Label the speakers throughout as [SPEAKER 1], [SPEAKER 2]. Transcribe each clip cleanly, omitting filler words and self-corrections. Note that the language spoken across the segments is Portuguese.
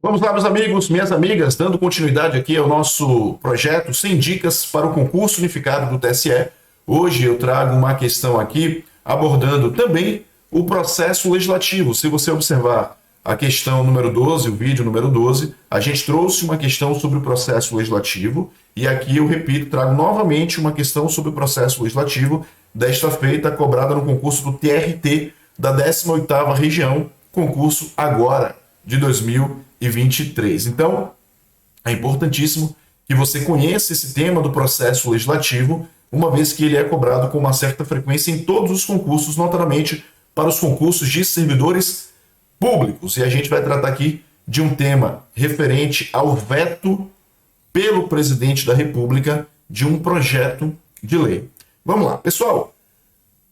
[SPEAKER 1] Vamos lá, meus amigos, minhas amigas, dando continuidade aqui ao nosso projeto 100 dicas para o concurso unificado do TSE. Hoje eu trago uma questão aqui abordando também o processo legislativo. Se você observar a questão número 12, o vídeo número 12, a gente trouxe uma questão sobre o processo legislativo e aqui eu repito, trago novamente uma questão sobre o processo legislativo, desta feita cobrada no concurso do TRT da 18ª região, concurso agora de 2023. Então, é importantíssimo que você conheça esse tema do processo legislativo, uma vez que ele é cobrado com uma certa frequência em todos os concursos, notadamente para os concursos de servidores públicos. E a gente vai tratar aqui de um tema referente ao veto pelo presidente da República de um projeto de lei. Vamos lá, pessoal.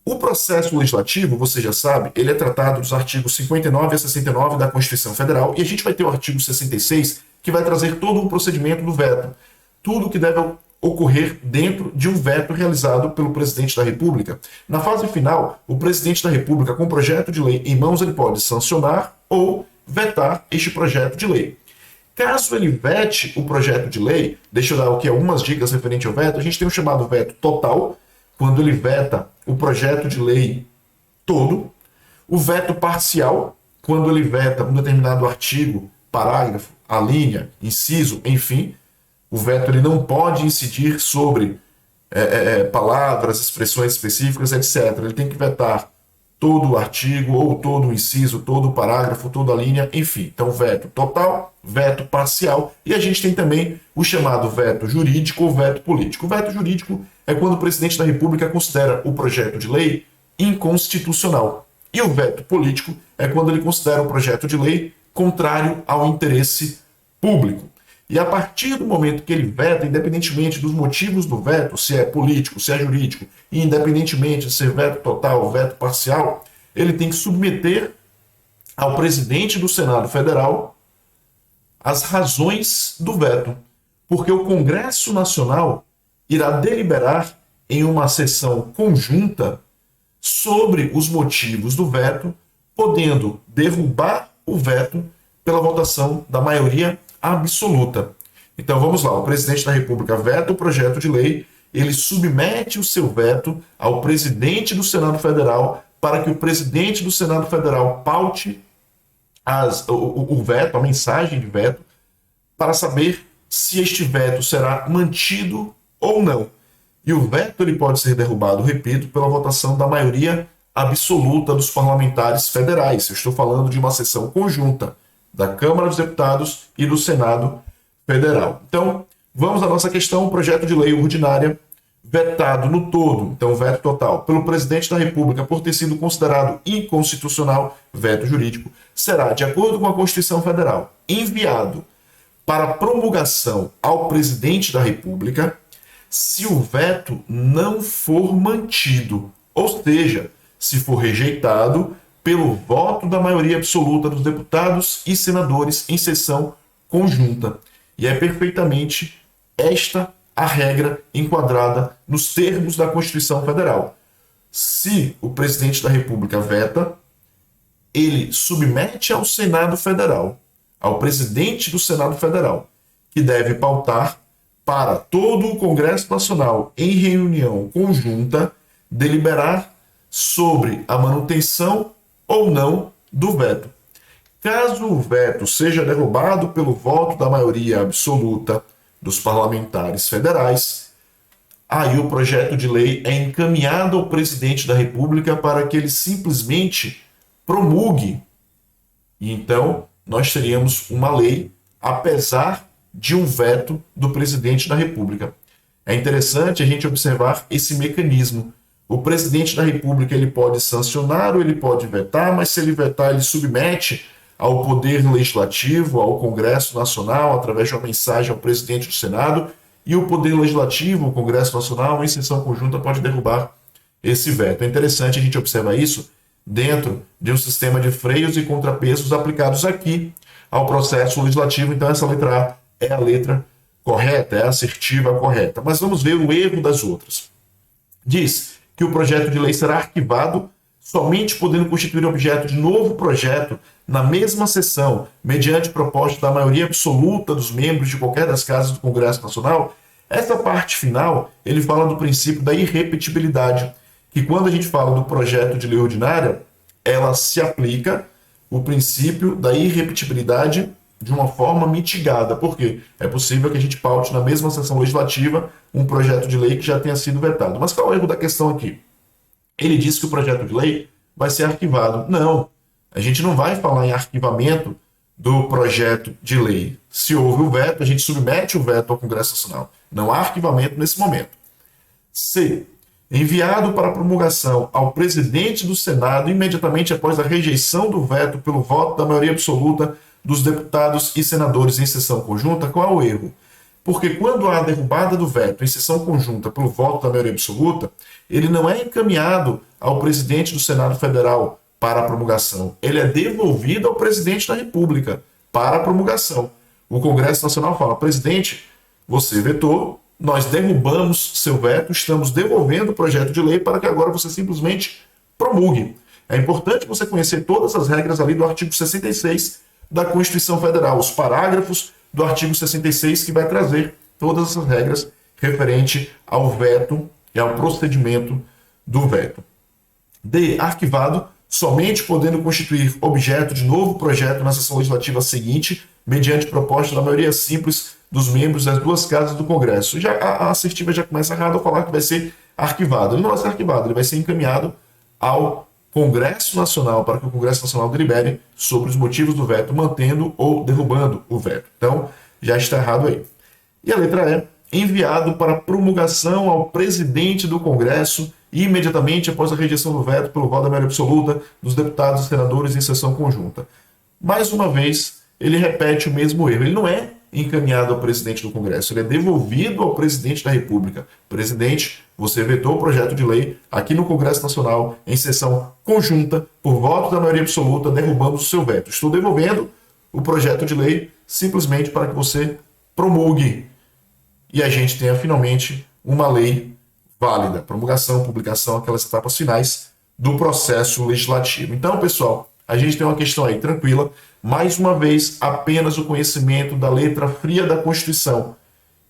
[SPEAKER 1] O processo legislativo, você já sabe, ele é tratado dos artigos 59 a 69 da Constituição Federal e a gente vai ter o artigo 66, que vai trazer todo o procedimento do veto. Tudo que deve ocorrer dentro de um veto realizado pelo presidente da República. Na fase final, o presidente da República, com projeto de lei em mãos, ele pode sancionar ou vetar este projeto de lei. Caso ele vete o projeto de lei, deixa eu dar aqui algumas dicas referente ao veto, a gente tem o chamado veto total, quando ele veta o projeto de lei todo, o veto parcial, quando ele veta um determinado artigo, parágrafo, alínea, inciso, enfim, o veto ele não pode incidir sobre palavras, expressões específicas, etc. Ele tem que vetar todo o artigo, ou todo o inciso, todo o parágrafo, toda a linha, enfim. Então, veto total, veto parcial, e a gente tem também o chamado veto jurídico ou veto político. O veto jurídico é quando o presidente da República considera o projeto de lei inconstitucional. E o veto político é quando ele considera o projeto de lei contrário ao interesse público. E a partir do momento que ele veta, independentemente dos motivos do veto, se é político, se é jurídico, e independentemente de ser veto total ou veto parcial, ele tem que submeter ao presidente do Senado Federal as razões do veto, porque o Congresso Nacional irá deliberar em uma sessão conjunta sobre os motivos do veto, podendo derrubar o veto pela votação da maioria absoluta. Então vamos lá, o presidente da República veta o projeto de lei, ele submete o seu veto ao presidente do Senado Federal para que o presidente do Senado Federal paute o veto, a mensagem de veto, para saber se este veto será mantido ou não. E o veto ele pode ser derrubado, repito, pela votação da maioria absoluta dos parlamentares federais. Eu estou falando de uma sessão conjunta da Câmara dos Deputados e do Senado Federal. Então, vamos à nossa questão. O projeto de lei ordinária vetado no todo, então veto total, pelo presidente da República por ter sido considerado inconstitucional, veto jurídico, será, de acordo com a Constituição Federal, enviado para promulgação ao presidente da República se o veto não for mantido, ou seja, se for rejeitado pelo voto da maioria absoluta dos deputados e senadores em sessão conjunta. E é perfeitamente esta a regra enquadrada nos termos da Constituição Federal. Se o presidente da República veta, ele submete ao Senado Federal, ao presidente do Senado Federal, que deve pautar para todo o Congresso Nacional, em reunião conjunta, deliberar sobre a manutenção ou não do veto. Caso o veto seja derrubado pelo voto da maioria absoluta dos parlamentares federais, aí o projeto de lei é encaminhado ao presidente da República para que ele simplesmente promulgue. E então nós teríamos uma lei, apesar de um veto do presidente da República. É interessante a gente observar esse mecanismo. O presidente da República ele pode sancionar ou ele pode vetar, mas se ele vetar, ele submete ao Poder Legislativo, ao Congresso Nacional, através de uma mensagem ao presidente do Senado, e o Poder Legislativo, o Congresso Nacional, em sessão conjunta, pode derrubar esse veto. É interessante a gente observar isso dentro de um sistema de freios e contrapesos aplicados aqui ao processo legislativo. Então, essa letra A é a letra correta, é a assertiva correta. Mas vamos ver o erro das outras. Diz que o projeto de lei será arquivado somente podendo constituir objeto de novo projeto na mesma sessão, mediante proposta da maioria absoluta dos membros de qualquer das casas do Congresso Nacional. Essa parte final, ele fala do princípio da irrepetibilidade, que quando a gente fala do projeto de lei ordinária, ela se aplica o princípio da irrepetibilidade de uma forma mitigada. Por quê? É possível que a gente paute na mesma sessão legislativa um projeto de lei que já tenha sido vetado. Mas qual é o erro da questão aqui? Ele disse que o projeto de lei vai ser arquivado. Não, a gente não vai falar em arquivamento do projeto de lei. Se houve o veto, a gente submete o veto ao Congresso Nacional. Não há arquivamento nesse momento. C. Enviado para promulgação ao presidente do Senado imediatamente após a rejeição do veto pelo voto da maioria absoluta dos deputados e senadores em sessão conjunta. Qual é o erro? Porque quando há a derrubada do veto em sessão conjunta pelo voto da maioria absoluta, ele não é encaminhado ao presidente do Senado Federal para a promulgação. Ele é devolvido ao presidente da República para a promulgação. O Congresso Nacional fala: presidente, você vetou, nós derrubamos seu veto, estamos devolvendo o projeto de lei para que agora você simplesmente promulgue. É importante você conhecer todas as regras ali do artigo 66 da Constituição Federal, os parágrafos do artigo 66 que vai trazer todas essas regras referente ao veto e ao procedimento do veto. D. Arquivado, somente podendo constituir objeto de novo projeto na sessão legislativa seguinte, mediante proposta da maioria simples dos membros das duas casas do Congresso. Já a assertiva já começa errado ao falar que vai ser arquivado. Ele não vai ser arquivado, ele vai ser encaminhado ao Congresso Nacional para que o Congresso Nacional delibere sobre os motivos do veto, mantendo ou derrubando o veto. Então, já está errado aí. E a letra E, enviado para promulgação ao presidente do Congresso imediatamente após a rejeição do veto pelo voto da maioria absoluta dos deputados e senadores em sessão conjunta. Mais uma vez, ele repete o mesmo erro. Ele não é encaminhado ao presidente do Congresso, ele é devolvido ao presidente da República. Presidente, você vetou o projeto de lei aqui no Congresso Nacional em sessão conjunta por voto da maioria absoluta, derrubando o seu veto. Estou devolvendo o projeto de lei simplesmente para que você promulgue e a gente tenha finalmente uma lei válida. Promulgação, publicação, aquelas etapas finais do processo legislativo. Então, pessoal, a gente tem uma questão aí tranquila. Mais uma vez, apenas o conhecimento da letra fria da Constituição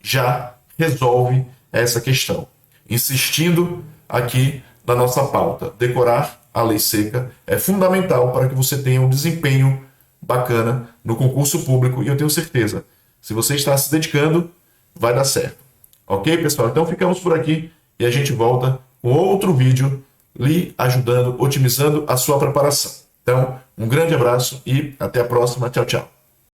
[SPEAKER 1] já resolve essa questão. Insistindo aqui na nossa pauta, decorar a lei seca é fundamental para que você tenha um desempenho bacana no concurso público e eu tenho certeza, se você está se dedicando, vai dar certo. Ok, pessoal? Então ficamos por aqui e a gente volta com outro vídeo lhe ajudando, otimizando a sua preparação. Então, um grande abraço e até a próxima. Tchau, tchau.